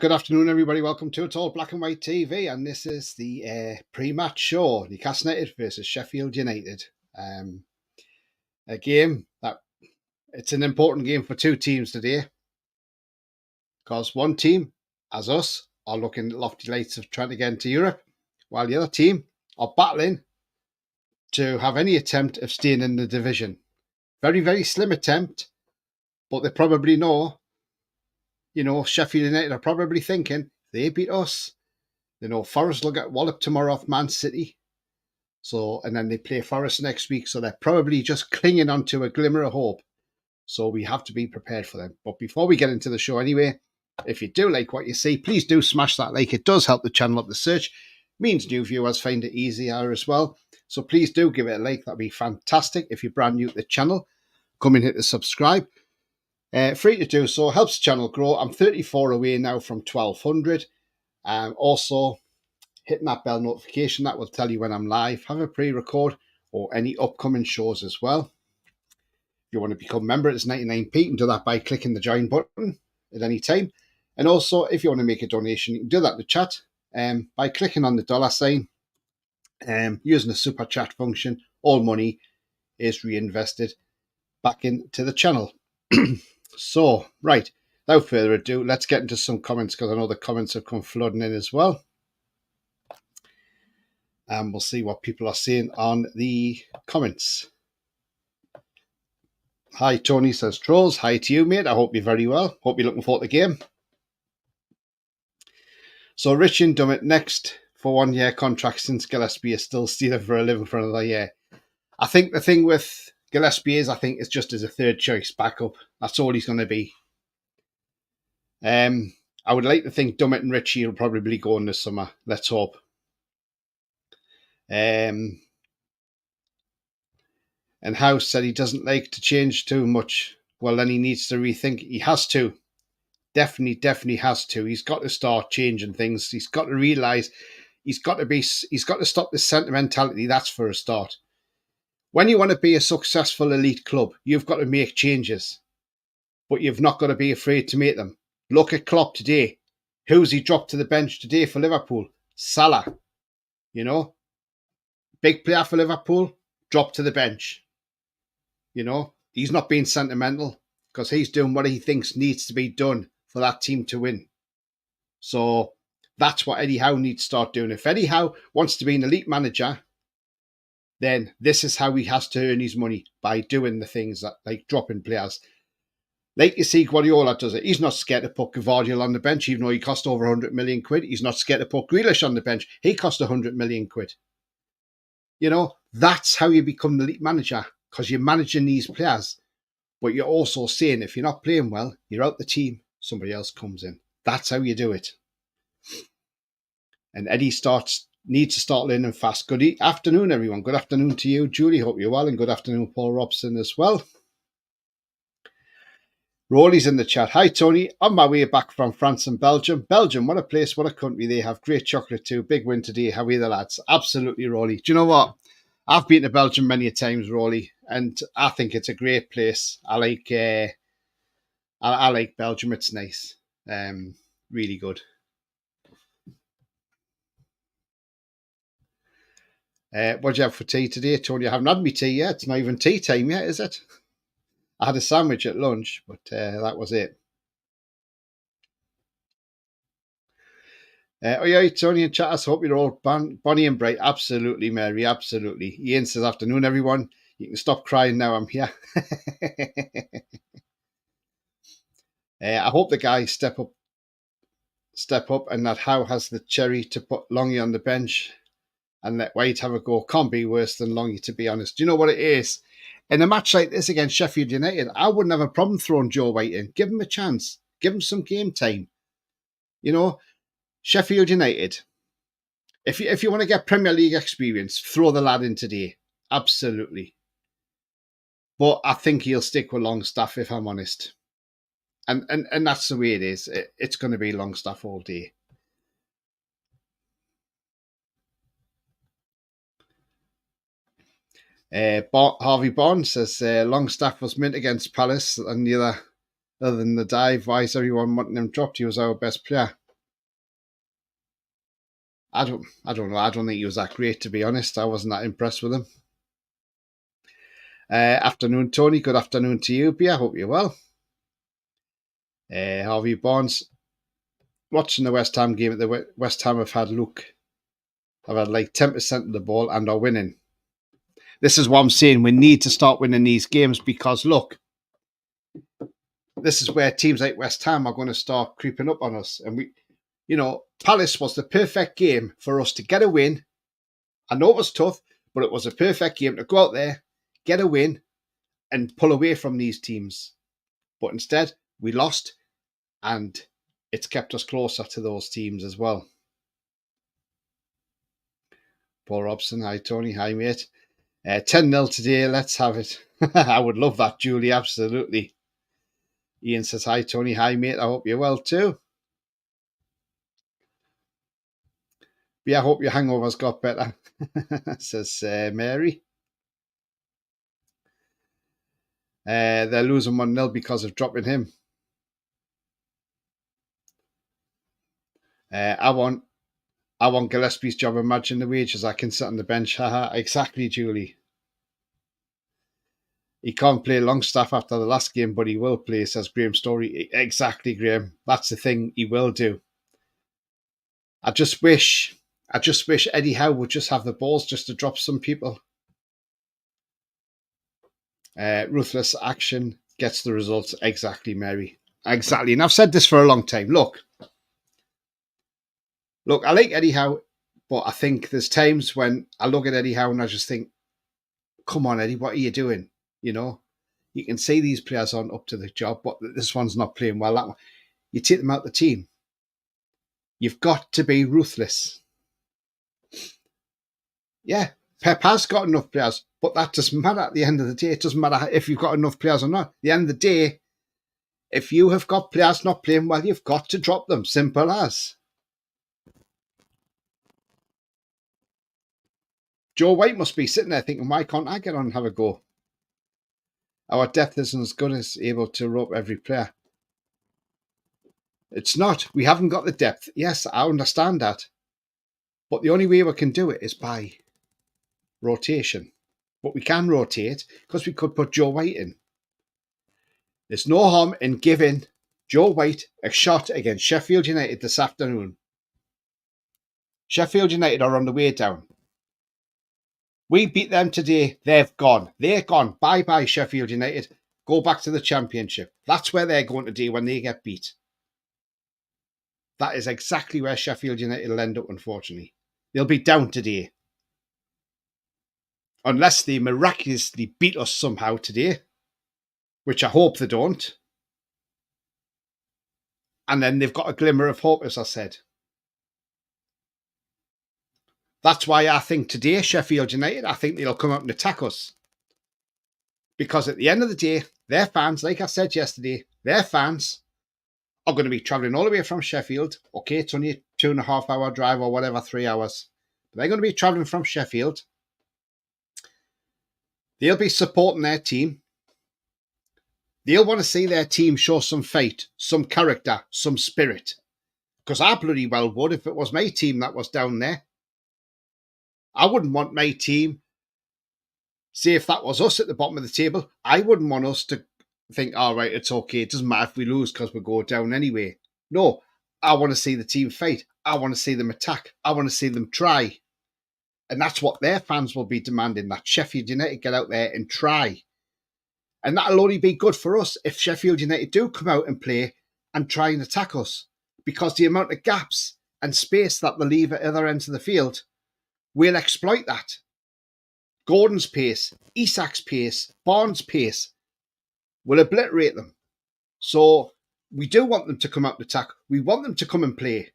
Good afternoon, everybody. Welcome to It's All Black and White TV, and this is the pre-match show: Newcastle United versus Sheffield United. A game that it's an important game for two teams today, because one team, as us, are looking at lofty lights of trying to get into Europe, while the other team are battling to have any attempt of staying in the division. Very, very slim attempt, but they probably know. Sheffield United are probably thinking, they beat us. They know Forest will get walloped tomorrow off Man City. And then they play Forest next week. So they're probably just clinging onto a glimmer of hope. So we have to be prepared for them. But before we get into the show anyway, if you do like what you see, please do smash that like. It does help the channel up the search. Means new viewers find it easier as well. So please do give it a like. That'd be fantastic. If you're brand new to the channel, come and hit the subscribe. Free to do so, helps the channel grow. I'm 34 away now from 1200. Also, hitting that bell notification, that will tell you when I'm live, have a pre-record, or any upcoming shows as well. If you want to become a member, it's 99p. You can do that by clicking the join button at any time. And also, if you want to make a donation, you can do that in the chat by clicking on the $sign, using the super chat function. All money is reinvested back into the channel. So, right, without further ado, let's get into some comments, because I know the comments have come flooding in as well. And we'll see what people are saying on the comments. Hi, Tony says, Trolls. Hi to you, mate. I hope you're very well. Hope you're looking forward to the game. So, Rich and Dummett, next for 1 year contract since Gillespie is still stealing for a living for another year. I think the thing with Gillespie is, I think it's just as a third choice backup. That's all he's going to be. I would like to think Dummett and Richie will probably go in this summer. Let's hope. And House said he doesn't like to change too much. Well, then he needs to rethink. He has to. Definitely has to. He's got to start changing things. He's got to realise he's got to stop this sentimentality. That's for a start. When you want to be a successful elite club, you've got to make changes, but you've not got to be afraid to make them. Look at Klopp today. Who's he dropped to the bench today for Liverpool? Salah. Big player for Liverpool, dropped to the bench. He's not being sentimental, because he's doing what he thinks needs to be done for that team to win. So that's what Eddie Howe needs to start doing. If Eddie Howe wants to be an elite manager, then this is how he has to earn his money, by doing the things that, like dropping players. Like you see, Guardiola does it. He's not scared to put Gvardiol on the bench, even though he cost over 100 million quid. He's not scared to put Grealish on the bench. He cost 100 million quid. That's how you become the elite manager, because you're managing these players. But you're also saying, if you're not playing well, you're out the team, somebody else comes in. That's how you do it. And Eddie needs to start learning fast. Good afternoon, everyone. Good afternoon to you, Julie. Hope you're well. And good afternoon, Paul Robson, as well. Rolly's in the chat. Hi, Tony. On my way back from France and Belgium. Belgium, what a place, what a country. They have great chocolate too. Big win today. How are you, the lads? Absolutely, Rolly. Do you know what? I've been to Belgium many times, Rolly, and I think it's a great place. I like Belgium. It's nice. Really good. What'd you have for tea today, Tony? I haven't had my tea yet. It's not even tea time yet, is it? I had a sandwich at lunch, but that was it. Oh yeah, Tony and chat. I hope you're all bonny and bright. Absolutely, Mary. Absolutely. Ian says, afternoon, everyone. You can stop crying now. I'm here. I hope the guys step up, and that Howe has the cherry to put Longy on the bench and let White have a go. Can't be worse than Longy, to be honest. Do you know what it is? In a match like this against Sheffield United, I wouldn't have a problem throwing Joe White in. Give him a chance. Give him some game time. Sheffield United. If you want to get Premier League experience, throw the lad in today. Absolutely. But I think he'll stick with Longstaff, if I'm honest. And that's the way it is. It's going to be Longstaff all day. Harvey Bond says Longstaff was mint against Palace, and other than the dive, why is everyone wanting him dropped? He was our best player. I don't know. I don't think he was that great, to be honest. I wasn't that impressed with him. Afternoon, Tony. Good afternoon to you, Bia. Hope you're well. Harvey Barnes. Watching the West Ham game, the West Ham have had like 10% of the ball and are winning. This is what I'm saying. We need to start winning these games because, look, this is where teams like West Ham are going to start creeping up on us. And Palace was the perfect game for us to get a win. I know it was tough, but it was a perfect game to go out there, get a win, and pull away from these teams. But instead, we lost, and it's kept us closer to those teams as well. Paul Robson, hi Tony, hi mate. 10-0 today, let's have it. I would love that, Julie, absolutely. Ian says, hi Tony, hi mate, I hope you're well too. Yeah, I hope your hangover's got better, says Mary. They're losing 1-0 because of dropping him. I want Gillespie's job. Imagine the wages I can sit on the bench. Haha, exactly, Julie. He can't play Longstaff after the last game, but he will play, says Graham Story. Exactly, Graham. That's the thing he will do. I just wish Eddie Howe would just have the balls just to drop some people. Ruthless action gets the results. Exactly, Mary. Exactly. And I've said this for a long time. Look, I like Eddie Howe, but I think there's times when I look at Eddie Howe and I just think, come on, Eddie, what are you doing? You can see these players aren't up to the job, but this one's not playing well. That one, you take them out of the team. You've got to be ruthless. Yeah, Pep has got enough players, but that doesn't matter at the end of the day. It doesn't matter if you've got enough players or not. At the end of the day, if you have got players not playing well, you've got to drop them. Simple as. Joe White must be sitting there thinking, why can't I get on and have a go? Our depth isn't as good as able to rope every player. It's not. We haven't got the depth. Yes, I understand that. But the only way we can do it is by rotation. But we can rotate because we could put Joe White in. There's no harm in giving Joe White a shot against Sheffield United this afternoon. Sheffield United are on the way down. We beat them today. They've gone. They're gone. Bye-bye, Sheffield United. Go back to the Championship. That's where they're going to do when they get beat. That is exactly where Sheffield United will end up, unfortunately. They'll be down today. Unless they miraculously beat us somehow today, which I hope they don't. And then they've got a glimmer of hope, as I said. That's why I think today, Sheffield United, I think they'll come out and attack us. Because at the end of the day, their fans, like I said yesterday, their fans are going to be travelling all the way from Sheffield. Okay, it's only a 2.5 hour drive or whatever, 3 hours. But they're going to be travelling from Sheffield. They'll be supporting their team. They'll want to see their team show some fight, some character, some spirit. Because I bloody well would if it was my team that was down there. I wouldn't want my team, say if that was us at the bottom of the table, I wouldn't want us to think, all right, it's okay, it doesn't matter if we lose because we go down anyway. No, I want to see the team fight. I want to see them attack. I want to see them try. And that's what their fans will be demanding, that Sheffield United get out there and try. And that'll only be good for us if Sheffield United do come out and play and try and attack us. Because the amount of gaps and space that they leave at other ends of the field, we'll exploit that. Gordon's pace, Isak's pace, Barnes' pace will obliterate them. So we do want them to come out and attack. We want them to come and play.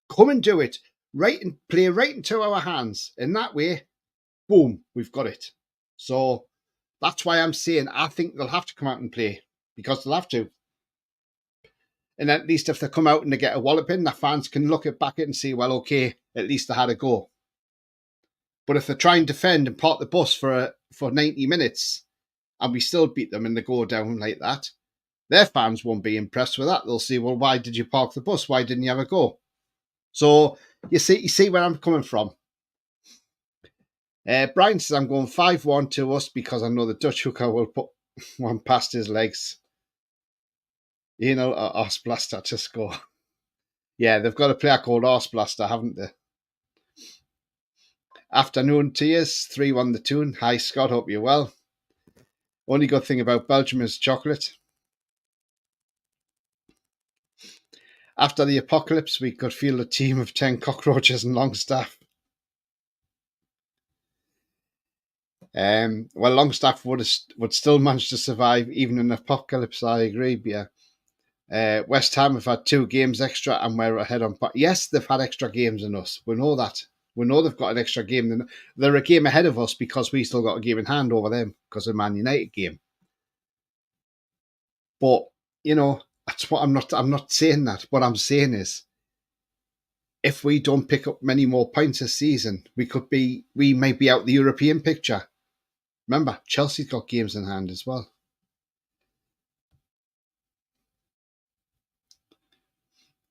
Come and do it. Right and play right into our hands. In that way, boom, we've got it. So that's why I'm saying I think they'll have to come out and play. Because they'll have to. And at least if they come out and they get a walloping, the fans can look it back at and say, well, okay, at least they had a go. But if they try and defend and park the bus for 90 minutes and we still beat them and they go down like that, their fans won't be impressed with that. They'll say, well, why did you park the bus? Why didn't you have a go? So You see where I'm coming from. Brian says I'm going 5-1 to us because I know the Dutch hooker will put one past his legs. Arse Blaster to score. Yeah, they've got a player called Arse Blaster, haven't they? Afternoon to you, 3-1 the tune. Hi, Scott, hope you're well. Only good thing about Belgium is chocolate. After the apocalypse, we could feel a team of 10 cockroaches and Longstaff. Well, Longstaff would still manage to survive even in an apocalypse, I agree, yeah. West Ham have had 2 games extra and we're ahead on. But yes, they've had extra games than us. We know that. We know they've got an extra game. They're a game ahead of us because we still got a game in hand over them because of the Man United game. But, that's what I'm not saying that. What I'm saying is, if we don't pick up many more points this season, we might be out the European picture. Remember, Chelsea's got games in hand as well.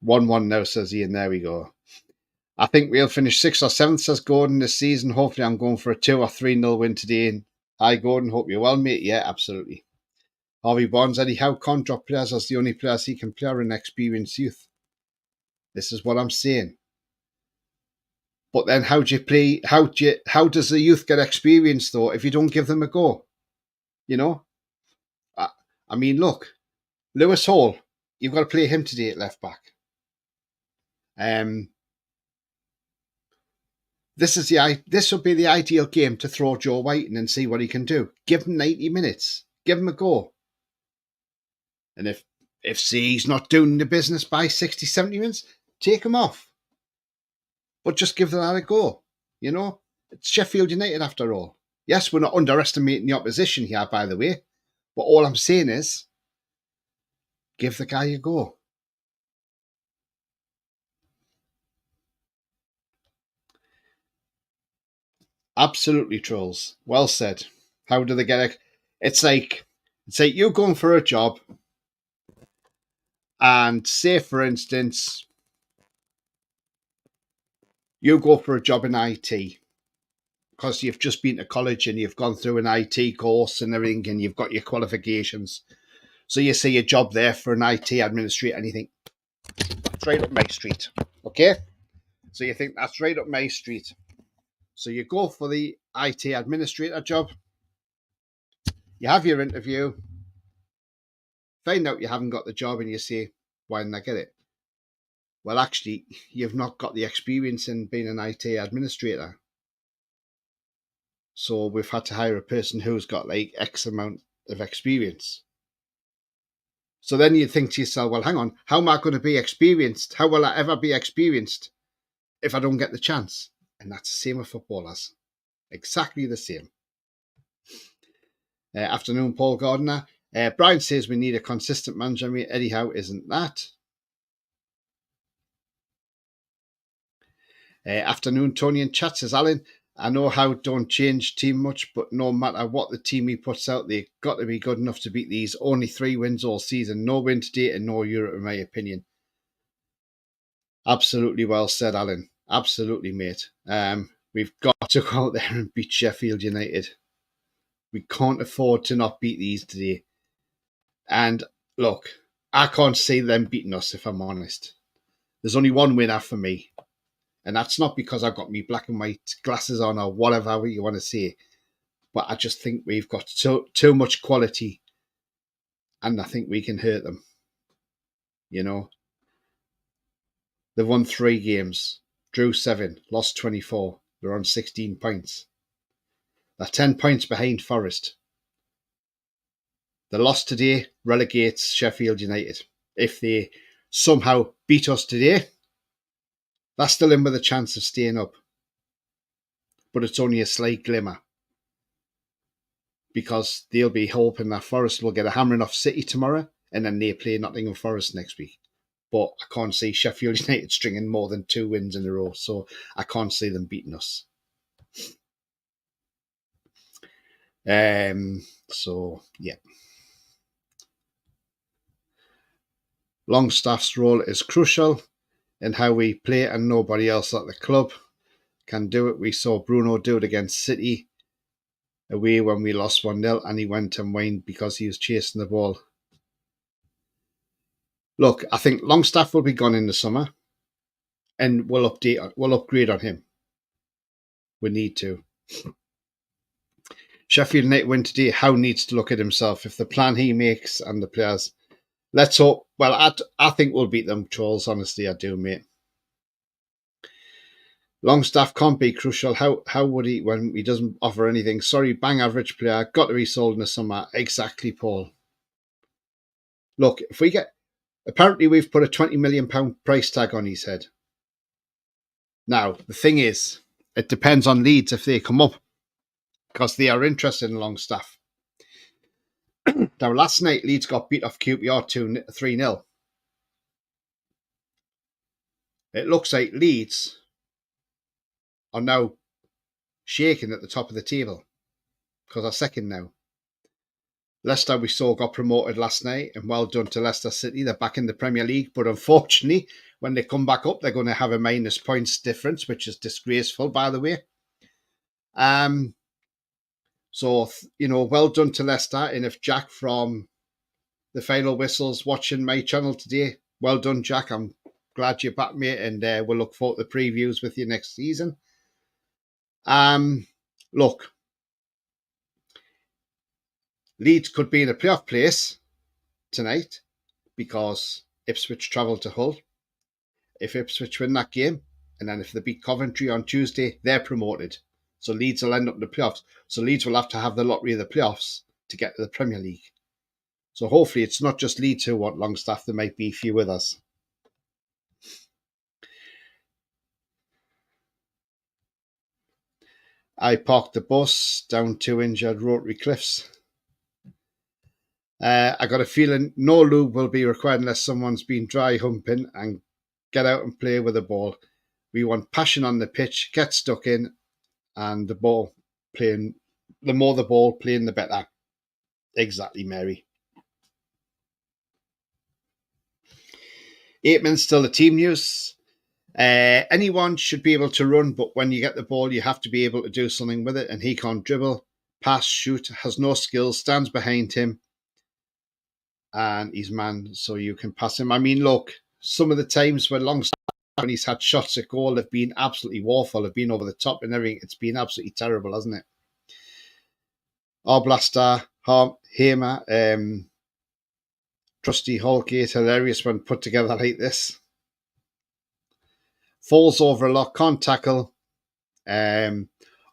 1-1 now, says Ian. There we go. I think we'll finish 6th or 7th, says Gordon, this season. Hopefully I'm going for a 2 or 3-0 win today. Hi, Gordon. Hope you're well, mate. Yeah, absolutely. Harvey Barnes, Eddie Howe can't drop players as the only players he can play are inexperienced youth. This is what I'm saying. But then how do you play? How does the youth get experience, though, if you don't give them a go? I mean, look, Lewis Hall, you've got to play him today at left back. This would be the ideal game to throw Joe White in and see what he can do. Give him 90 minutes. Give him a go. And if say he's not doing the business by 60, 70 minutes, take him off. But just give that a go. It's Sheffield United after all. Yes, we're not underestimating the opposition here, by the way. But all I'm saying is, give the guy a go. Absolutely, trolls. Well said. How do they get it? It's like you going for a job, and say, for instance, you go for a job in IT because you've just been to college and you've gone through an IT course and everything and you've got your qualifications. So you see a job there for an IT administrator and you think, that's right up my street. Okay? So you think that's right up my street. So you go for the IT administrator job. You have your interview. Find out you haven't got the job and you say, why didn't I get it? Well, actually, you've not got the experience in being an IT administrator. So we've had to hire a person who's got like X amount of experience. So then you think to yourself, well, hang on, how am I going to be experienced? How will I ever be experienced if I don't get the chance? And that's the same with footballers. Exactly the same. Afternoon, Paul Gardner. Brian says we need a consistent manager. Eddie Howe isn't that. Afternoon, Tony in chat, says Alan. I know Howe don't change team much, but no matter what the team he puts out, they've got to be good enough to beat these. Only 3 wins all season. No win today and no Europe, in my opinion. Absolutely well said, Alan. Absolutely, mate. We've got to go out there and beat Sheffield United. We can't afford to not beat these today. And look, I can't see them beating us, if I'm honest. There's only one winner for me. And that's not because I've got me black and white glasses on or whatever you want to say. But I just think we've got too much quality. And I think we can hurt them. They've won 3 games. Drew 7. Lost 24. They're on 16 points. They're 10 points behind Forest. The loss today relegates Sheffield United. If they somehow beat us today, they're still in with a chance of staying up. But it's only a slight glimmer. Because they'll be hoping that Forest will get a hammering off City tomorrow and then they play Nottingham Forest next week. But I can't see Sheffield United stringing more than 2 wins in a row, so I can't see them beating us. So, yeah. Longstaff's role is crucial. in how we play, and nobody else at the club can do it. We saw Bruno do it against City away when we lost 1-0, and he went and whined because he was chasing the ball. Look, I think Longstaff will be gone in the summer, and we'll upgrade on him. We need to. Sheffield United win today. Howe needs to look at himself. If the plan he makes and the players, let's hope. Well, I think we'll beat them, Charles. Honestly, I do, mate. Longstaff can't be crucial. How would he when he doesn't offer anything? Sorry, bang average player. Got to be sold in the summer. Exactly, Paul. Look, if we get... Apparently, we've put a £20 million price tag on his head. Now, the thing is, it depends on Leeds if they come up, because they are interested in Longstaff. Now, last night, Leeds got beat off QPR 3-0. It looks like Leeds are now shaking at the top of the table because they're second now. Leicester, we saw, got promoted last night, and well done to Leicester City. They're back in the Premier League, but unfortunately, when they come back up, they're going to have a minus points difference, which is disgraceful, by the way. So, well done to Leicester. And if Jack from the Final Whistle's watching my channel today, well done, Jack. I'm glad you're back, mate, and we'll look forward to the previews with you next season. Look, Leeds could be in a playoff place tonight because Ipswich travel to Hull. If Ipswich win that game, and then if they beat Coventry on Tuesday, they're promoted. So Leeds will end up in the playoffs. So Leeds will have to have the lottery of the playoffs to get to the Premier League. So hopefully it's not just Leeds who want Longstaff. There might be a few others. I parked the bus down 2 injured Rotary Cliffs. I got a feeling no lube will be required unless someone's been dry humping and get out and play with the ball. We want passion on the pitch, get stuck in, and the ball playing. The more the ball playing, the better. Exactly, Mary. 8 minutes still the team news. Anyone should be able to run, but when you get the ball, you have to be able to do something with it, and he can't dribble, pass, shoot, has no skills, stands behind him, and he's man, so you can pass him. I mean, look, some of the times when Longstaff, when he's had shots at goal, have been absolutely woeful, have been over the top and everything. It's been absolutely terrible, hasn't it? Our blaster, Hamer, Trusty Holgate, hilarious when put together like this. Falls over a lot, can't tackle.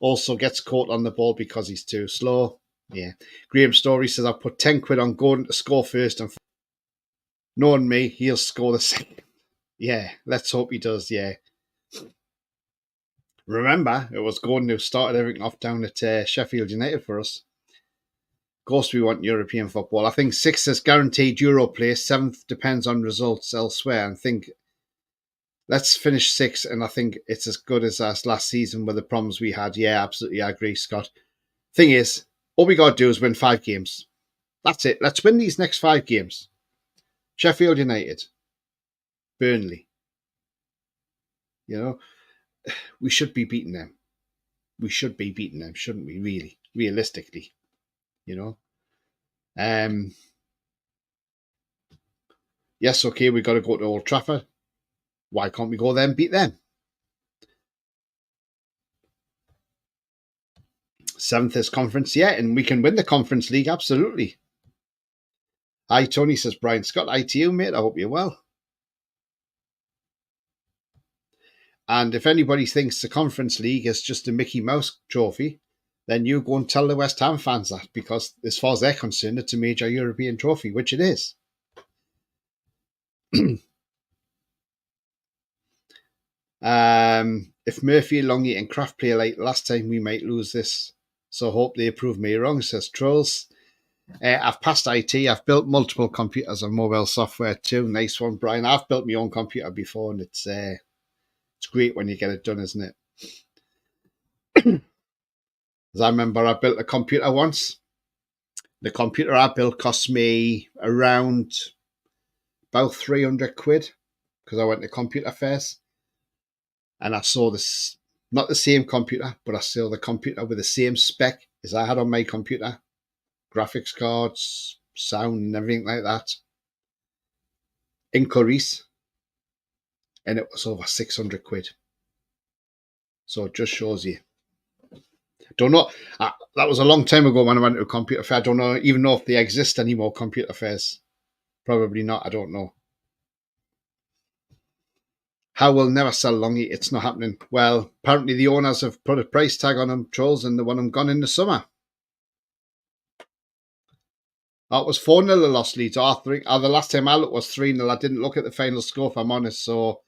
Also gets caught on the ball because he's too slow. Yeah. Graham Story says, I'll put 10 quid on Gordon to score first, and knowing me, he'll score the second. Yeah, let's hope he does, yeah. Remember, it was Gordon who started everything off down at Sheffield United for us. Of course we want European football. I think 6th is guaranteed Euro place, 7th depends on results elsewhere, and think let's finish 6th, and I think it's as good as us last season with the problems we had. Yeah, absolutely, I agree, Scott. Thing is, all we got to do is win 5 games. That's it. Let's win these next 5 games. Sheffield United, Burnley. We should be beating them. We should be beating them, shouldn't we, really? Realistically, Yes, okay, we got to go to Old Trafford. Why can't we go there and beat them? 7th is conference, yeah, and we can win the Conference League, absolutely. Hi, Tony, says Brian Scott. Hi to you, mate. I hope you're well. And if anybody thinks the Conference League is just a Mickey Mouse trophy, then you go and tell the West Ham fans that, because as far as they're concerned, it's a major European trophy, which it is. If Murphy, Longy and Kraft play like last time, we might lose this. So hope they prove me wrong, says Trolls. I've passed IT. I've built multiple computers and mobile software too. Nice one, Brian. I've built my own computer before, and it's great when you get it done, isn't it? As I remember, I built a computer once. The computer I built cost me around about 300 quid, because I went to computer fairs and I saw this, not the same computer, but I saw the computer with the same spec as I had on my computer, graphics cards, sound, and everything like that, in Curry's, and it was over 600 quid. So it just shows you. Don't know. That was a long time ago when I went to a computer fair. I don't know, even know if they exist anymore, computer fairs. Probably not. I don't know. How will never sell Longy? It's not happening. Well, apparently the owners have put a price tag on them, trolls, and they want them gone in the summer. It was 4-0 the lost Leeds. The last time I looked was 3-0. I didn't look at the final score, if I'm honest, so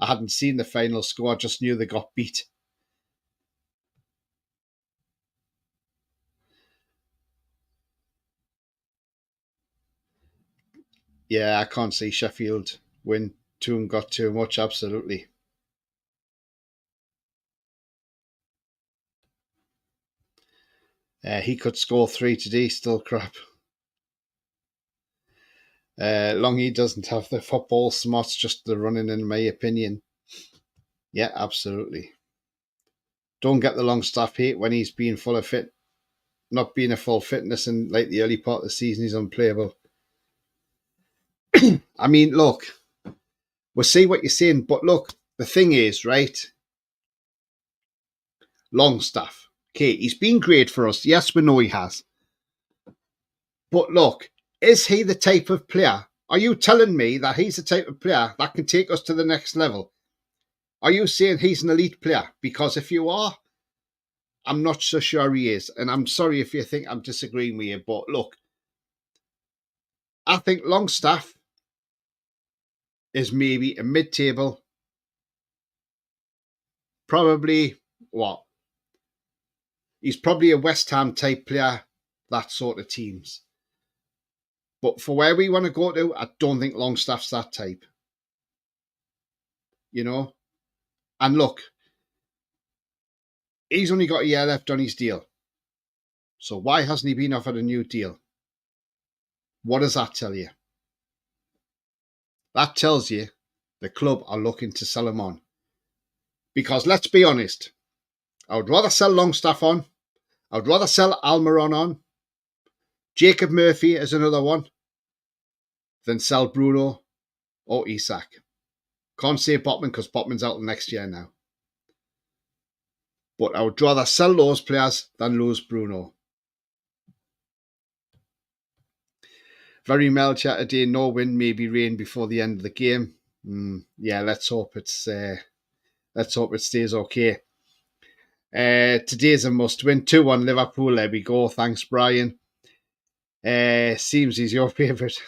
I hadn't seen the final score. I just knew they got beat. Yeah, I can't see Sheffield win. Two and got too much, absolutely. He could score 3 today, still crap. Longy doesn't have the football smarts, just the running, in my opinion. Yeah, absolutely. Don't get the Longstaff hate when he's being full of fit. Not being a full fitness in like the early part of the season, he's unplayable. I mean, look, we'll see what you're saying, but look, the thing is, right? Longstaff. Okay, he's been great for us. Yes, we know he has. But look, is he the type of player? Are you telling me that he's the type of player that can take us to the next level? Are you saying he's an elite player? Because if you are, I'm not so sure he is. And I'm sorry if you think I'm disagreeing with you, but look, I think Longstaff is maybe a mid-table, probably, what? He's probably a West Ham type player, that sort of teams. But for where we want to go to, I don't think Longstaff's that type. You know? And look, he's only got a year left on his deal. So why hasn't he been offered a new deal? What does that tell you? That tells you the club are looking to sell him on. Because let's be honest, I would rather sell Longstaff on. I would rather sell Almiron on. Jacob Murphy is another one. Than sell Bruno or Isak. Can't say Botman because Botman's out next year now. But I would rather sell those players than lose Bruno. Very mild chat today. No wind, maybe rain before the end of the game. Yeah, let's hope it stays okay. Today's a must win. 2-1 Liverpool. There we go. Thanks, Brian. Seems he's your favourite.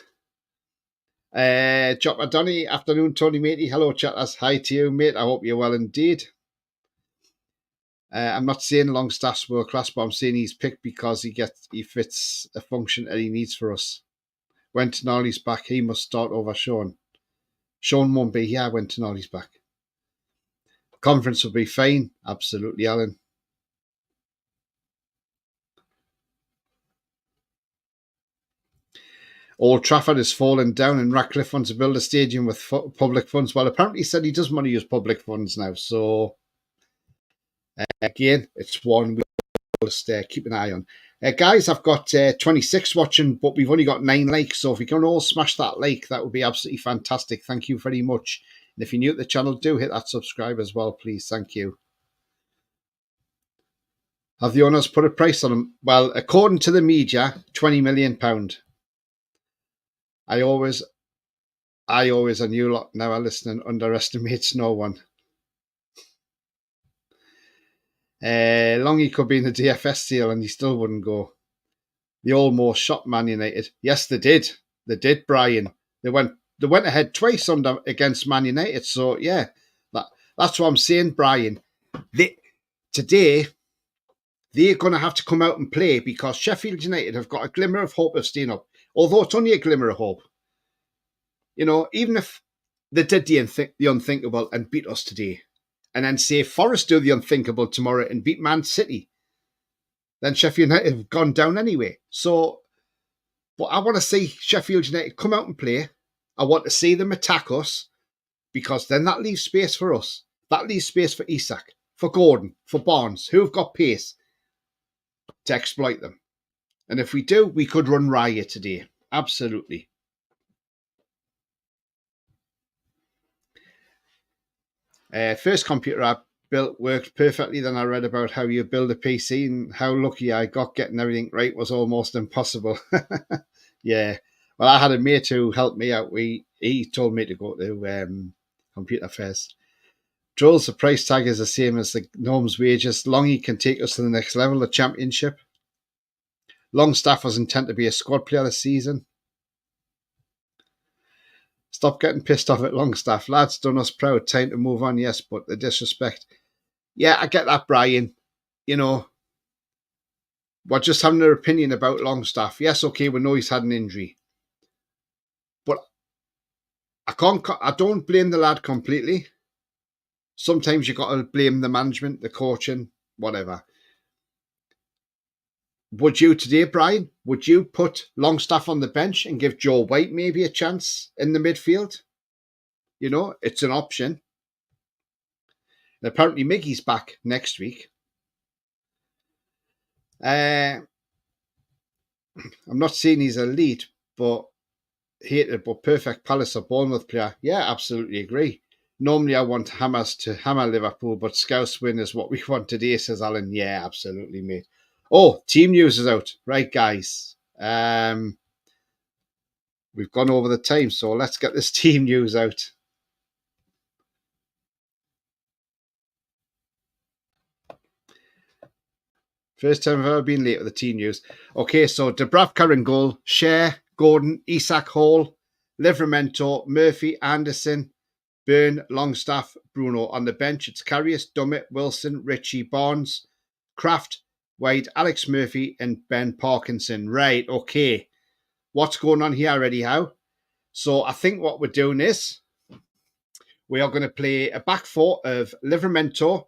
Jock Madoni, afternoon, Tony matey. Hello, chatters. Hi to you, mate. I hope you're well indeed. I'm not saying Longstaff's world class, but I'm saying he's picked because he fits a function that he needs for us. When Tonali's back, he must start over Sean. Sean won't be here when Tonali's back. Conference will be fine. Absolutely, Alan. Old Trafford is falling down and Ratcliffe wants to build a stadium with public funds. Well, apparently he said he doesn't want to use public funds now. So, again, it's one we'll just keep an eye on. Guys, I've got 26 watching, but we've only got 9 likes. So if you can all smash that like, that would be absolutely fantastic. Thank you very much. And if you're new to the channel, do hit that subscribe as well, please. Thank you. Have the owners put a price on them? Well, according to the media, £20 million. I always, and you lot now are listening, underestimates no one. Longy could be in the DFS deal and he still wouldn't go. They almost shot Man United. Yes, they did. They did, Brian. They went ahead twice against Man United. So yeah, that's what I'm saying, Brian. Today they're going to have to come out and play because Sheffield United have got a glimmer of hope of staying up. Although it's only a glimmer of hope. You know, even if they did the unthinkable and beat us today, and then say Forest do the unthinkable tomorrow and beat Man City, then Sheffield United have gone down anyway. So, but I want to see Sheffield United come out and play. I want to see them attack us. because then that leaves space for us. That leaves space for Isak, for Gordon, for Barnes, who have got pace to exploit them. And if we do, we could run riot today. Absolutely. First computer I built worked perfectly. Then I read about how you build a PC and how lucky I got getting everything right was almost impossible. Yeah. Well, I had a mate who helped me out. He told me to go to computer fairs. Joel's the price tag is the same as the Gnome's wages. Longy can take us to the next level, the championship. Longstaff was intended to be a squad player this season. Stop getting pissed off at Longstaff. Lads done us proud. Time to move on, yes, but the disrespect. Yeah, I get that, Brian. You know, we're just having an opinion about Longstaff. Yes, okay, we know he's had an injury. But I don't blame the lad completely. Sometimes you got to blame the management, the coaching, whatever. Would you today, Brian, would you put Longstaff on the bench and give Joe White maybe a chance in the midfield? You know, it's an option. And apparently Miggy's back next week. I'm not saying he's elite, but hated but perfect Palace or Bournemouth player. Yeah, absolutely agree. Normally I want Hammers to hammer Liverpool, but Scouse win is what we want today, says Alan. Yeah, absolutely, mate. Oh, team news is out. Right, guys. We've gone over the time, so let's get this team news out. First time I've ever been late with the team news. Okay, so Dubravka in goal, Cher, Gordon, Isak Hall, Livramento, Murphy, Anderson, Byrne, Longstaff, Bruno. On the bench, it's Karius, Dummett, Wilson, Ritchie, Barnes, Kraft, White, Alex Murphy, and Ben Parkinson. Right, okay. What's going on here already, how? So I think what we're doing is we are going to play a back four of Livramento,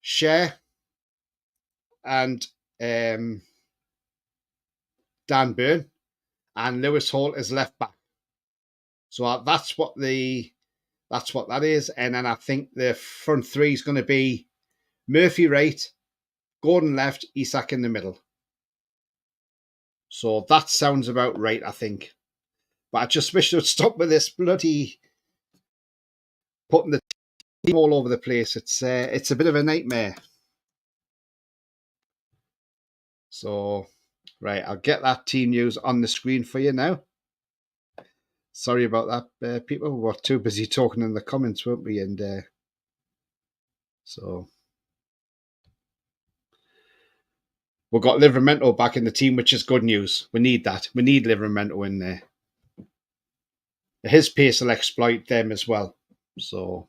Cher, and Dan Byrne, and Lewis Hall is left back. So that's what that is. And then I think the front three is going to be Murphy right, Gordon left, Isak in the middle. So that sounds about right, I think. But I just wish they'd stop with this bloody putting the team all over the place. It's a bit of a nightmare. So, right, I'll get that team news on the screen for you now. Sorry about that, people. We were too busy talking in the comments, weren't we? And so we've got Livramento back in the team, which is good news. We need that. We need Livramento in there. His pace will exploit them as well. So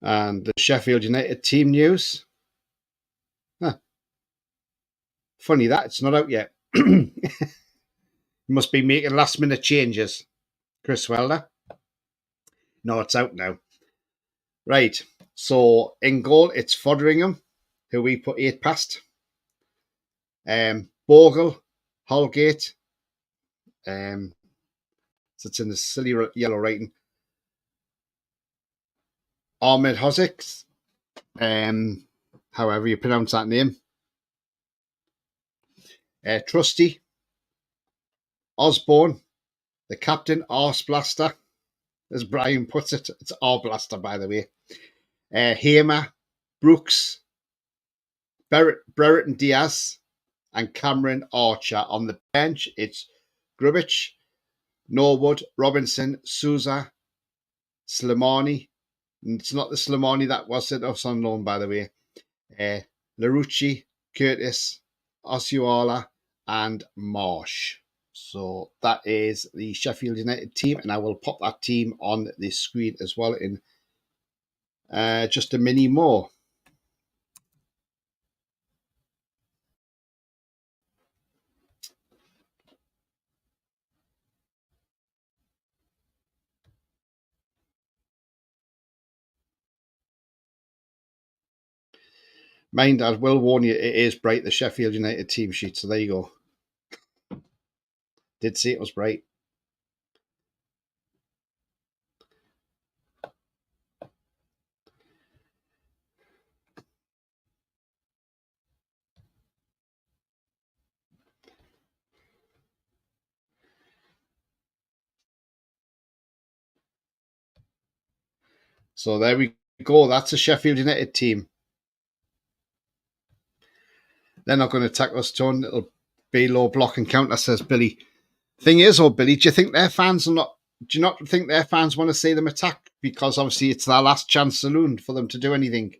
and the Sheffield United team news. Huh. Funny that it's not out yet. You must be making last minute changes, Chris Welder. No, it's out now. Right. So in goal, it's Foderingham, who we put 8 past. Bogle, Holgate. So it's in the silly yellow writing. Ahmed Hozik, however you pronounce that name. Trusty, Osborne, the captain, Arse Blaster, as Brian puts it. It's R Blaster, by the way. Hamer, Brooks, Brereton Diaz, and Cameron Archer. On the bench, it's Grubich, Norwood, Robinson, Souza, Slimani. It's not the Slimani that was sent us on loan, by the way. Larucci, Curtis, Osceola, and Marsh. So that is the Sheffield United team, and I will pop that team on the screen as well in just a mini more. Mind, I will warn you, it is bright, the Sheffield United team sheet, so there you go. Did see it was bright. So there we go. That's a Sheffield United team. They're not going to attack us, Tone. It'll be low block and counter, says Billy. Thing is, Billy, do you think their fans are not? Do you not think their fans want to see them attack? Because obviously it's their last chance saloon for them to do anything.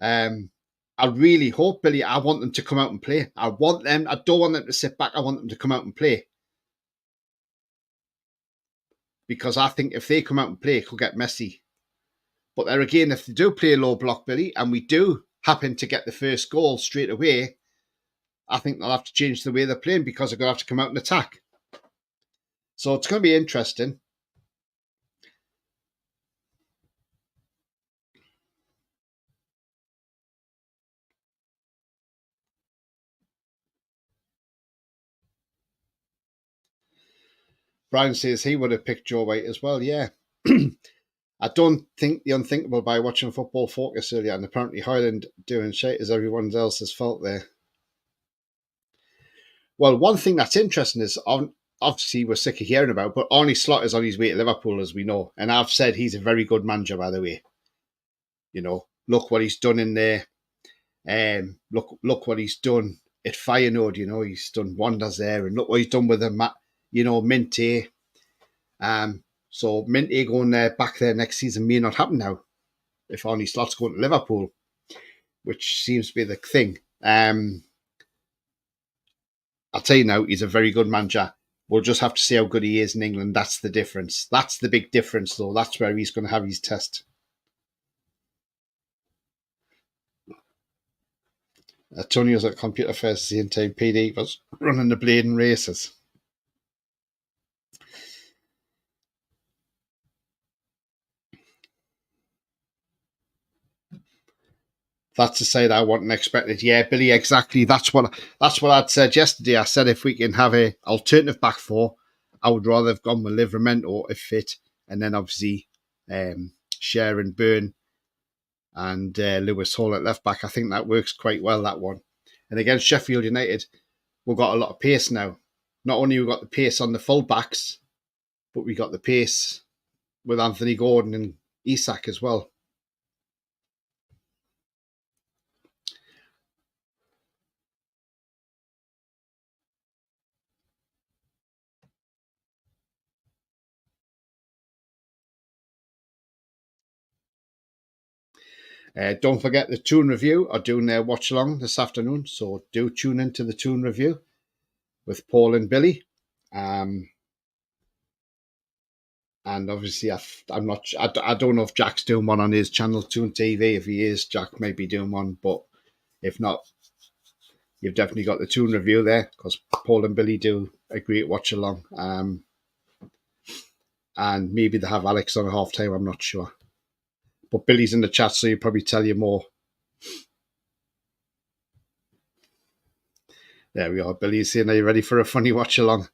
I really hope, Billy. I want them to come out and play. I want them. I don't want them to sit back. I want them to come out and play. Because I think if they come out and play, it could get messy. But there again, if they do play a low block, Billy, and we do happen to get the first goal straight away, I think they'll have to change the way they're playing because they're going to have to come out and attack. So it's going to be interesting. Brian says he would have picked Joe White as well. Yeah. I don't think the unthinkable by watching Football Focus earlier, and apparently Highland doing shit is everyone else's fault there. Well, one thing that's interesting is obviously we're sick of hearing about, but Arnie Slot is on his way to Liverpool, as we know, and I've said he's a very good manager, by the way. You know, look what he's done in there. Look what he's done at Feyenoord. You know, he's done wonders there, and look what he's done with the Minty. So Minty going there back there next season may not happen now if Arnie Slot's going to Liverpool, which seems to be the thing. I'll tell you now, he's a very good manager. We'll just have to see how good he is in England. That's the difference. That's the big difference, though. That's where he's going to have his test. Tony was at Computer Fest the same time PD was running the blading races. That's the side I wasn't expected. Yeah, Billy, exactly. That's what I'd said yesterday. I said if we can have a alternative back four, I would rather have gone with Livramento if fit, and then obviously Sharon Byrne and Lewis Hall at left back. I think that works quite well, that one. And against Sheffield United, we've got a lot of pace now. Not only we've got the pace on the full backs, but we got the pace with Anthony Gordon and Isak as well. Don't forget the Toon Review are doing their watch along this afternoon, so do tune into the Toon Review with Paul and Billy. And obviously, I don't know if Jack's doing one on his channel, Toon TV. If he is, Jack may be doing one, but if not, you've definitely got the Toon Review there because Paul and Billy do a great watch along. And maybe they have Alex on a half time, I'm not sure. But Billy's in the chat, so he'll probably tell you more. There we are. Billy's saying, are you ready for a funny watch along?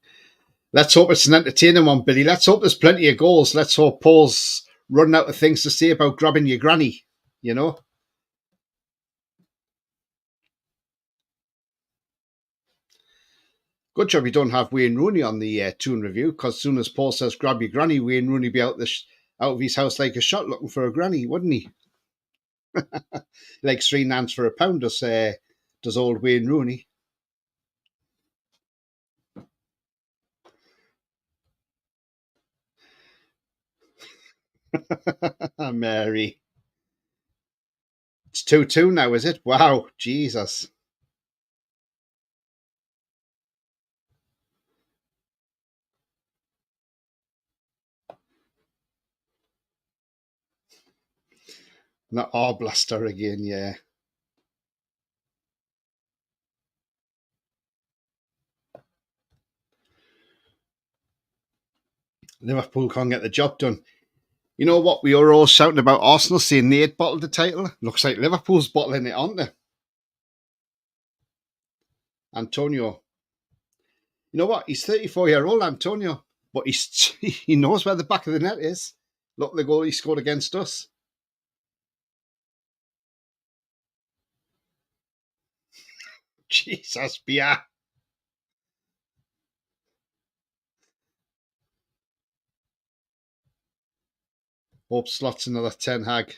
Let's hope it's an entertaining one, Billy. Let's hope there's plenty of goals. Let's hope Paul's running out of things to say about grabbing your granny, you know? Good job you don't have Wayne Rooney on the Toon Review, because as soon as Paul says grab your granny, Wayne Rooney be out of his house like a shot looking for a granny, wouldn't he? Like £3 for a pound, does old Wayne Rooney. Mary. It's 2-2 now, is it? Wow, Jesus. Not our blaster again, yeah. Liverpool can't get the job done. You know what? We were all shouting about Arsenal saying they'd bottled the title. Looks like Liverpool's bottling it, aren't they? Antonio. You know what? He's 34-year-old Antonio, but he knows where the back of the net is. Look, the goal he scored against us. Jesus, Bia. Hope slots another Ten Hag.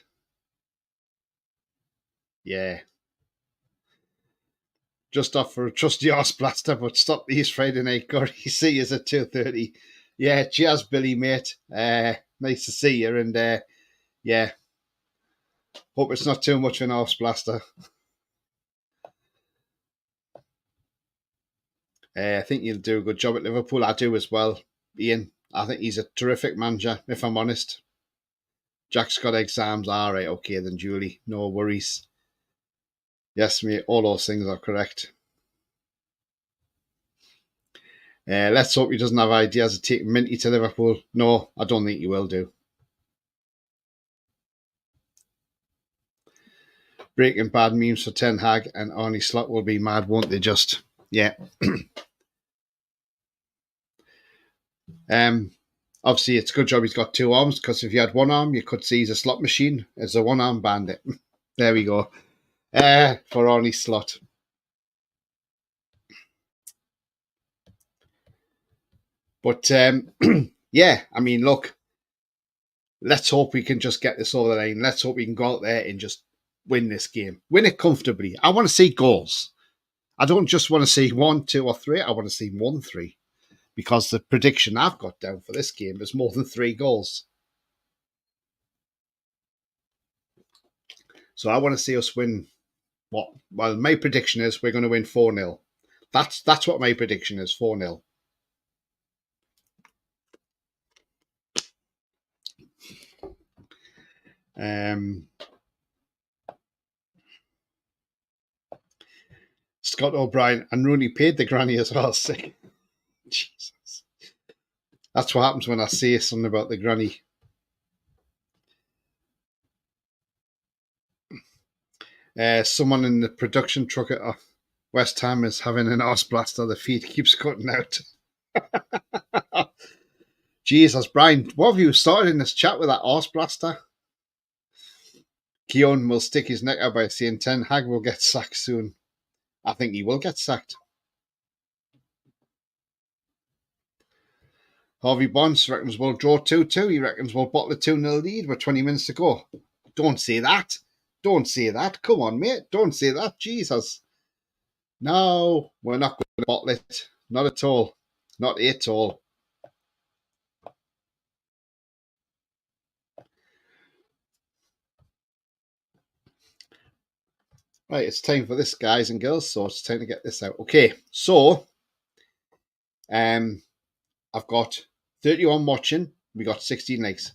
Yeah. Just off for a trusty horse blaster, but stop these Friday night curries. See you at 2:30. Yeah, cheers, Billy, mate. Nice to see you, and yeah, hope it's not too much of an horse blaster. I think you'll do a good job at Liverpool. I do as well, Ian. I think he's a terrific manager, if I'm honest. Jack's got exams. All right, okay, then, Julie. No worries. Yes, mate, all those things are correct. Let's hope he doesn't have ideas of taking Minty to Liverpool. No, I don't think he will do. Breaking bad memes for Ten Hag and Arnie Slot will be mad, won't they? Just, yeah. Obviously, it's a good job he's got two arms, because if he had one arm, you could see he's a slot machine as a one-arm bandit. There we go. For Arnie Slot. But yeah, I mean, look, let's hope we can just get this over the line. Let's hope we can go out there and just win this game. Win it comfortably. I want to see goals. I don't just want to see 1, 2, or 3. I want to see 1, 3. Because the prediction I've got down for this game is more than 3 goals. So I want to see us win. What? Well, my prediction is we're going to win 4-0. That's what my prediction is, 4-0. Scott O'Brien and Rooney paid the granny as well. Sick. Jesus. That's what happens when I say something about the granny. Someone in the production truck at West Ham is having an arse blaster. The feed keeps cutting out. Jesus, Brian, what have you started in this chat with that arse blaster? Keown will stick his neck out by saying Ten Hag will get sacked soon. I think he will get sacked. Harvey Bonds reckons we'll draw 2-2. He reckons we'll bottle a 2-0 lead with 20 minutes to go. Don't say that. Don't say that. Come on, mate. Don't say that. Jesus. No, we're not going to bottle it. Not at all. Not at all. Right, it's time for this, guys and girls. So it's time to get this out. Okay, so I've got 31 watching. We got 16 likes.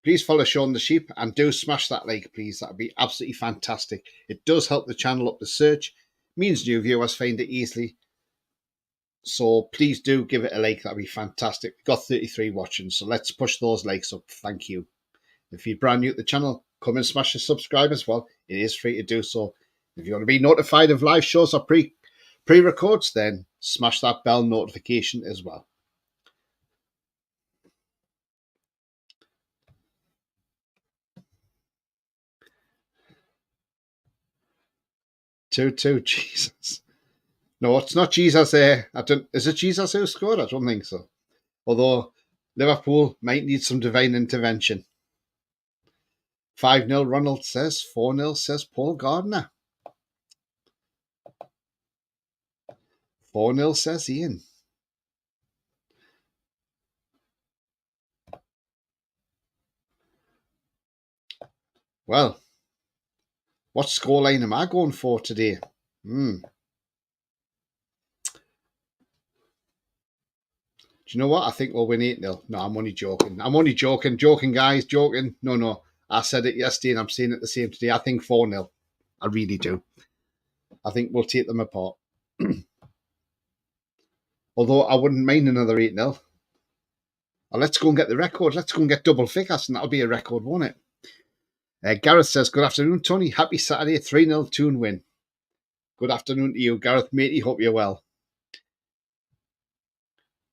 Please follow Sean the Sheep and do smash that like, please. That'd be absolutely fantastic. It does help the channel up the search. Means new viewers find it easily. So please do give it a like. That'd be fantastic. We've got 33 watching, so let's push those likes up. Thank you. If you're brand new to the channel, come and smash the subscribe as well. It is free to do so. If you want to be notified of live shows or pre-records, then smash that bell notification as well. 2-2, Jesus. No, it's not Jesus. Is it Jesus who scored? I don't think so. Although Liverpool might need some divine intervention. 5-0, Ronald says. 4-0, says Paul Gardner. 4-0, says Ian. Well, what scoreline am I going for today? Do you know what? I think we'll win 8-0. No, I'm only joking. Joking, guys. Joking. No. I said it yesterday and I'm saying it the same today. I think 4-0. I really do. I think we'll take them apart. Although I wouldn't mind another 8-0. Let's go and get the record. Let's go and get double figures, and that'll be a record, won't it? Gareth says, good afternoon, Tony. Happy Saturday, 3-0 Toon win. Good afternoon to you, Gareth, matey. Hope you're well.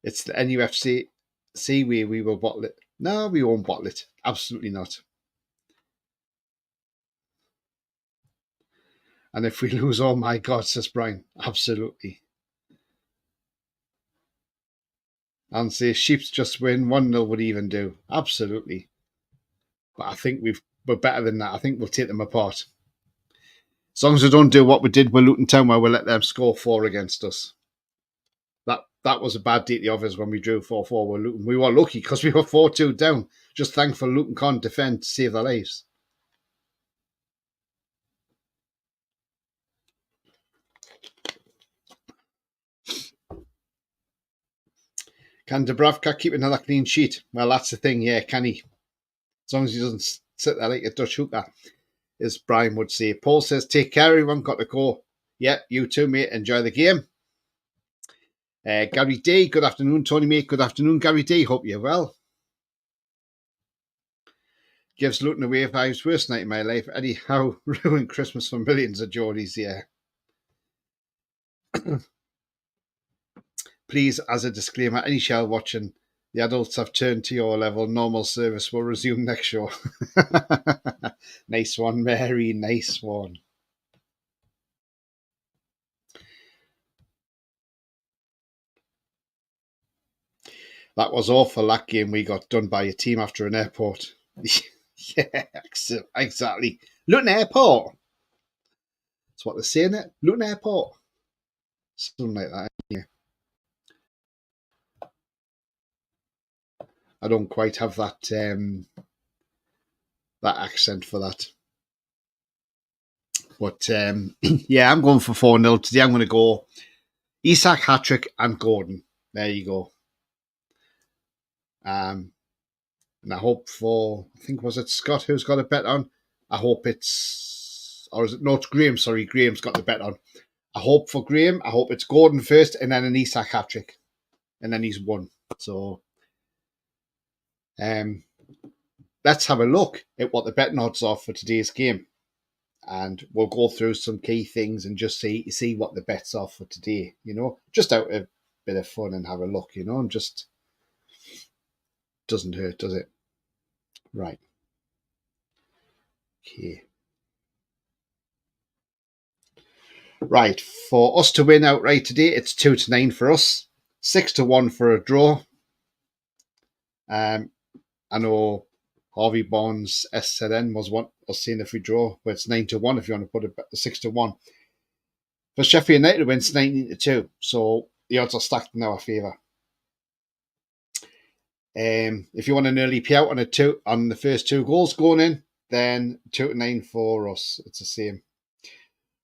It's the NUFC way we will bottle it. No, we won't bottle it. Absolutely not. And if we lose, oh my God, says Brian. Absolutely. And say Sheeps just win, 1-0 would even do. Absolutely. But I think we're better than that. I think we'll take them apart. As long as we don't do what we did with Luton Town, where we let them score 4 against us. That was a bad day to the others when we drew 4-4 with Luton. We were lucky because we were 4-2 down. Just thankful Luton can't defend to save their lives. Can Dubravka keep another clean sheet? Well, that's the thing, yeah, can he? As long as he doesn't sit there like a Dutch hooker, as Brian would say. Paul says, take care, everyone, got to go. Yeah, you too, mate. Enjoy the game. Gary D, good afternoon, Tony, mate. Good afternoon, Gary D. Hope you're well. Gives Luton away vibes, worst night of my life. Anyhow, ruined Christmas for millions of Geordies, yeah. Please, as a disclaimer, any shell watching, the adults have turned to your level. Normal service will resume next show. Nice one, Mary. Nice one. That was awful, that game. We got done by a team after an airport. Yeah, exactly. Luton Airport. That's what they're saying, it. Luton Airport. Something like that, yeah. I don't quite have that that accent for that. But yeah, I'm going for 4-0 today. I'm going to go Isak, hat-trick and Gordon. There you go. And I hope for, I think, was it Scott who's got a bet on? I hope it's, or is it, no, it's Graham, sorry, Graham's got the bet on. I hope for Graham, I hope it's Gordon first and then an Isak hat-trick. And then he's won. So, let's have a look at what the betting odds are for today's game. And we'll go through some key things and just see what the bets are for today, you know, just out a bit of fun and have a look, you know, and just doesn't hurt, does it? Right. Okay. Right, for us to win outright today, it's 2-9 for us, 6-1 for a draw. I know Harvey Barnes SZN was saying if we draw, but it's 9-1 if you want to put it 6-1. For Sheffield United wins 19-2, so the odds are stacked in our favour. If you want an early payout on the first 2 goals going in, then 2-9 for us. It's the same.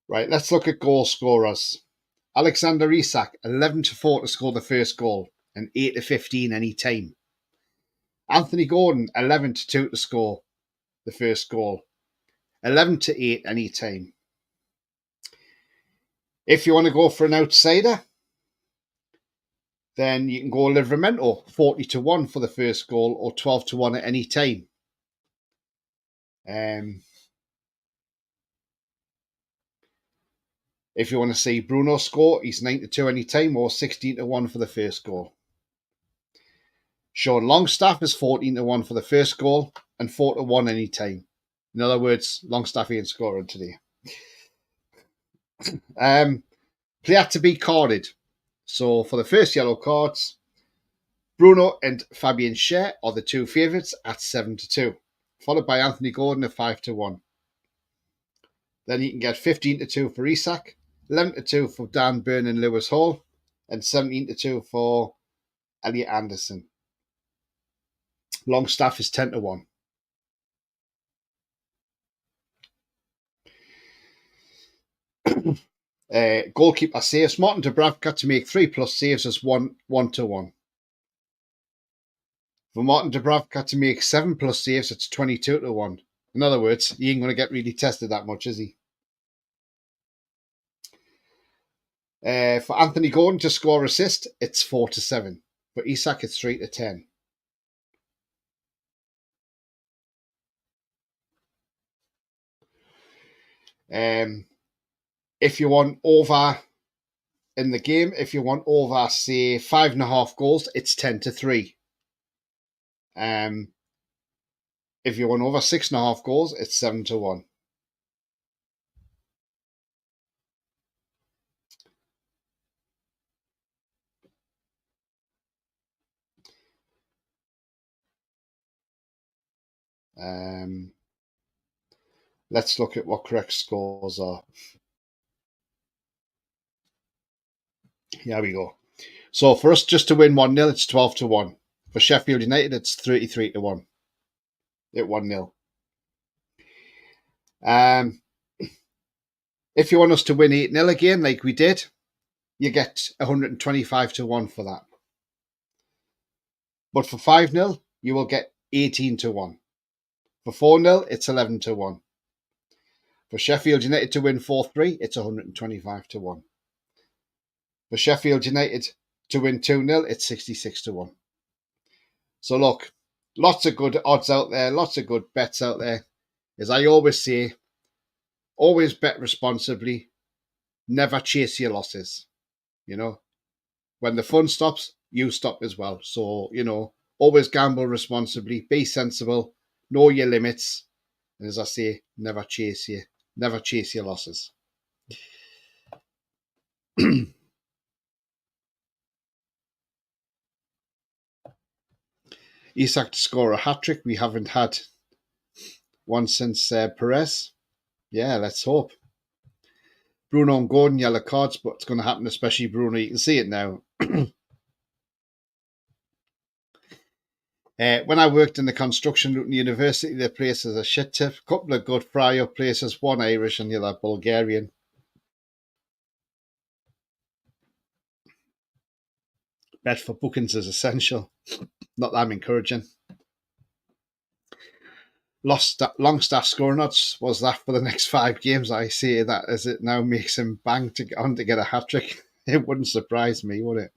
Right, let's look at goal scorers. Alexander Isak, 11-4 to score the first goal, and 8-15 any time. Anthony Gordon, 11-2 to score the first goal, 11-8 any time. If you want to go for an outsider, then you can go Livramento, 40-1 for the first goal, or 12-1 at any time. If you want to see Bruno score, he's 9-2 any time, or 16-1 for the first goal. Sean Longstaff is 14-1 for the first goal and 4-1 any time. In other words, Longstaff ain't scoring today. Player to be carded. So for the first yellow cards, Bruno and Fabian Schär are the 2 favourites at 7-2, followed by Anthony Gordon at 5-1. Then you can get 15-2 for Isak, 11-2 for Dan Burn and Lewis Hall, and 17-2 for Elliot Anderson. Longstaff is 10-1. Goalkeeper saves. Martin Dubravka to make 3+ saves as 1-1. For Martin Dubravka to make 7+ saves, it's 22-1. In other words, he ain't going to get really tested that much, is he? For Anthony Gordon to score assist, it's 4-7. For Isak, it's 3-10. If you want over in the game, if you want over, say, 5.5 goals, it's 10-3. If you want over 6.5 goals, it's 7-1. Let's look at what correct scores are. Here we go. So for us just to win 1-0, it's 12-1. For Sheffield United, it's 33-1. At 1-0. If you want us to win 8-0 again, like we did, you get 125-1 for that. But for 5-0, you will get 18-1. For 4-0, it's 11-1. For Sheffield United to win 4-3, it's 125-1. For Sheffield United to win 2-0, it's 66-1. So look, lots of good odds out there, lots of good bets out there. As I always say, always bet responsibly, never chase your losses. You know, when the fun stops, you stop as well. So, you know, always gamble responsibly, be sensible, know your limits. And as I say, never chase your losses. Isak to score a hat-trick. We haven't had one since Perez. Yeah, let's hope. Bruno and Gordon, yellow cards, but it's going to happen, especially Bruno. You can see it now. When I worked in the construction Luton University, the place is a shit tip. A couple of good fry-up places, one Irish and the other Bulgarian. Bet for bookings is essential. Not that I'm encouraging. Longstaff scoring odds was that for the next 5 games. I see that as it now makes him bang to get on to get a hat-trick. It wouldn't surprise me, would it?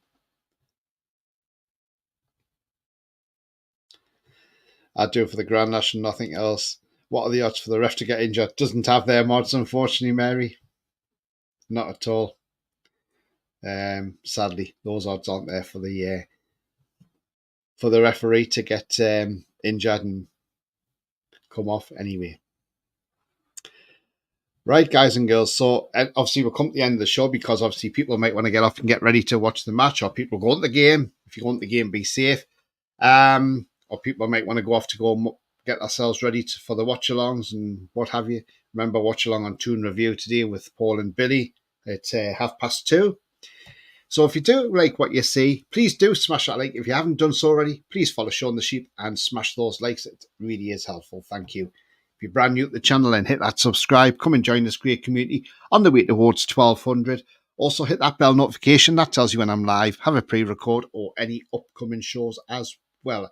I'd do it for the Grand National, nothing else. What are the odds for the ref to get injured? Doesn't have their mods, unfortunately, Mary. Not at all. Sadly, those odds aren't there for the referee to get injured and come off anyway. Right, guys and girls. So obviously we'll come to the end of the show because obviously people might want to get off and get ready to watch the match, or people go to the game. If you go to the game, be safe. Or people might want to go off to go get ourselves ready for the watch-alongs and what have you. Remember, watch-along on Toon Review today with Paul and Billy at 2:30. So if you do like what you see, please do smash that like. If you haven't done so already, please follow Sean the Sheep and smash those likes. It really is helpful. Thank you. If you're brand new to the channel, then hit that subscribe. Come and join this great community on the way towards 1,200. Also hit that bell notification. That tells you when I'm live, have a pre-record or any upcoming shows as well.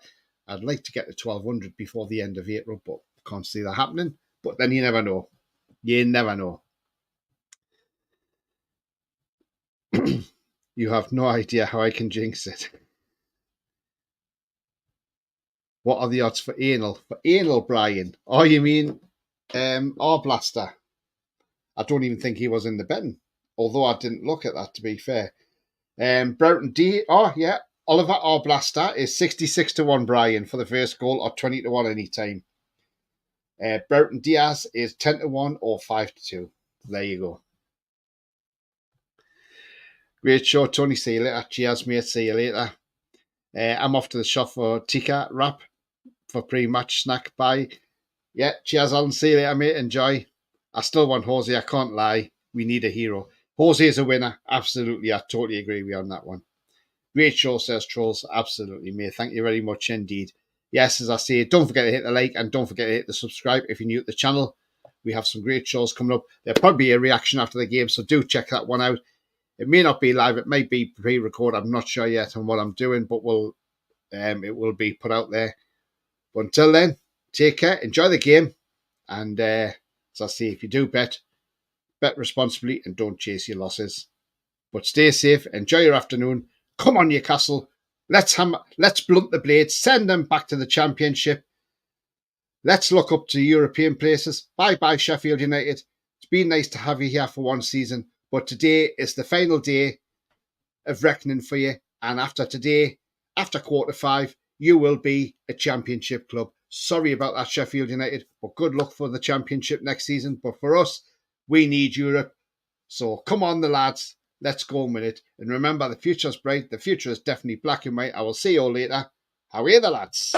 I'd like to get to 1,200 before the end of April, but I can't see that happening. But then you never know. You never know. You have no idea how I can jinx it. What are the odds for anal? For anal, Brian? Oh, you mean Blaster? I don't even think he was in the betting, although I didn't look at that, to be fair. Broughton D. Oh, yeah. Oliver Blaster is 66-1, Brian, for the first goal, or 20-1 anytime. Broughton Diaz is 10-1 or 5-2. There you go. Great show, Tony. See you later. Cheers, mate. See you later. I'm off to the shop for tikka wrap for pre-match snack. Bye. Yeah, cheers, Alan. See you later, mate. Enjoy. I still want Jose. I can't lie. We need a hero. Jose is a winner. Absolutely. I totally agree with you on that one. Great show, says Trolls. Absolutely, mate. Thank you very much indeed. Yes, as I say, don't forget to hit the like and don't forget to hit the subscribe if you're new to the channel. We have some great shows coming up. There'll probably be a reaction after the game, so do check that one out. It may not be live. It may be pre-record. I'm not sure yet on what I'm doing, but it will be put out there. But until then, take care. Enjoy the game. And as I say, if you do bet responsibly and don't chase your losses. But stay safe, enjoy your afternoon. Come on, Newcastle. Let's blunt the blades, send them back to the Championship. Let's look up to European places. Bye-bye, Sheffield United. It's been nice to have you here for one season, but today is the final day of reckoning for you. And after today, after quarter 5, you will be a Championship club. Sorry about that, Sheffield United, but good luck for the Championship next season. But for us, we need Europe. So come on, the lads. Let's go and win it. And remember, the future's bright. The future is definitely black and white. I will see you all later. How are you, the lads?